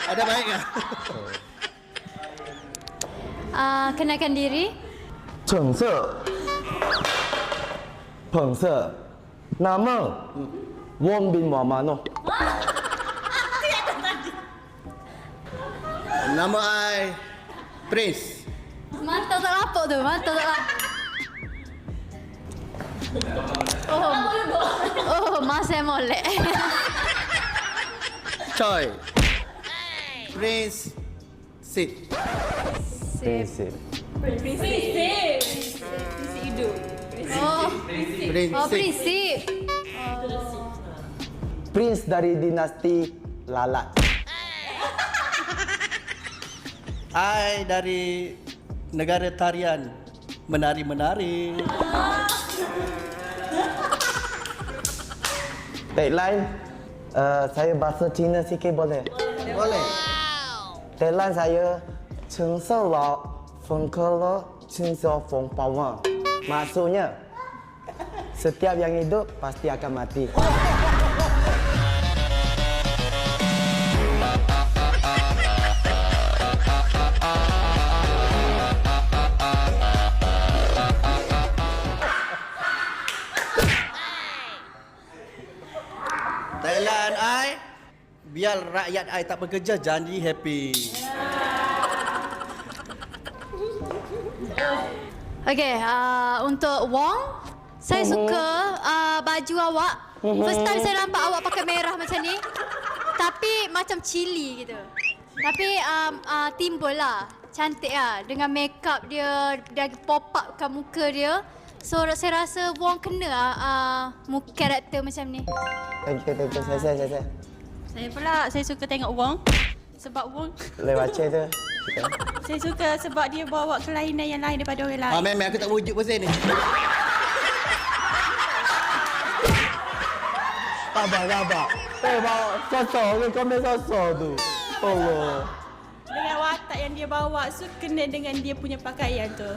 Ada baik tak? Kenalkan diri. 橙色，捧色，nama Wong bin Muhammad. Nama I Prince. Mantap tak lapuk tu, mantap tak lapuk. Oh, masa molek. Choi. Prince Sid. Prinsip. Oh, Prince Sid. prinsip. Prince dari dinasti Lalat. I dari negara tarian menari-menari. Tagline, saya bahasa Cina sikit boleh? Boleh. Tagline saya, 橙色了，风可乐，青色风暴王. Maksudnya, setiap yang hidup pasti akan mati. Thailand I, biar rakyat I tak bekerja, janji happy. Okay, untuk Wong, saya suka baju awak. First time saya nampak awak pakai merah macam ni. Tapi macam cili gitu. Tapi timbul lah. Cantik lah. Dengan makeup dia, dia pop up kat muka dia. So saya rasa Wong kena muka karakter macam ni. Thank you. Saya. Saya pula, saya suka tengok Wong. Sebab Wong, Lewat chat tu. saya suka sebab dia bawa kelainan yang lain daripada orang lain. Memang aku tak wujud pasal ni. Sabar. Sosok, komen sosok tu. Allah. Dengan watak yang dia bawa, so kena dengan dia punya pakaian tu.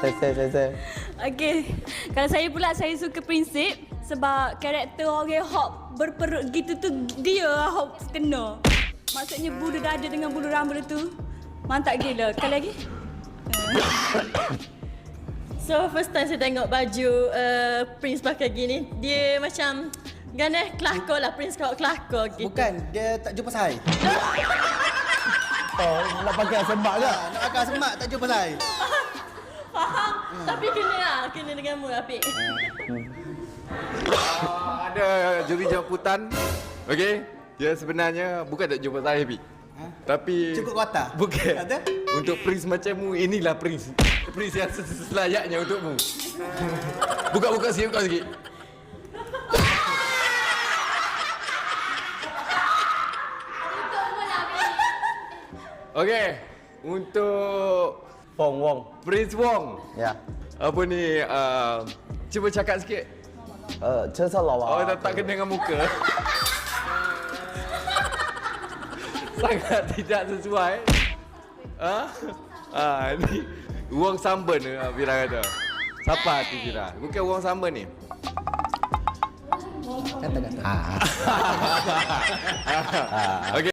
Saya. Okey, kalau saya pula saya suka prinsip sebab karakter orang hok berperut gitu tu dia hok kena. Maksudnya bulu dada dengan bulu rambut tu mantap gila. Sekali lagi. So first time saya tengok baju Prince pakai gini, dia macam ganeh kelakor lah, Prince kelakor gitu. Bukan, dia tak jumpa saya. Oh, nak pakai semak ke? Nak pakai semak tak jumpa saya. Faham? Tapi kena lah, kena denganmu Apik. Ada juri jemputan. Okey. Dia sebenarnya bukan tak jumpa saya, Pi. Tapi Cukup kotak? Bukan. Ada? Untuk Prince macammu, inilah Prince. Prince yang selayaknya untukmu. Buka sikit, buka sikit. Okey. Untuk Wong. Prince Wong. Ya. Apa ni? Cuba cakap sikit. 橙色老 Oh, 王。 tak kena dengan muka. Sangat tidak sesuai. Ni Wong Samben Fira kata. Siapa hati Fira? Bukan Wong Samben ni. Kata-kata. Okey.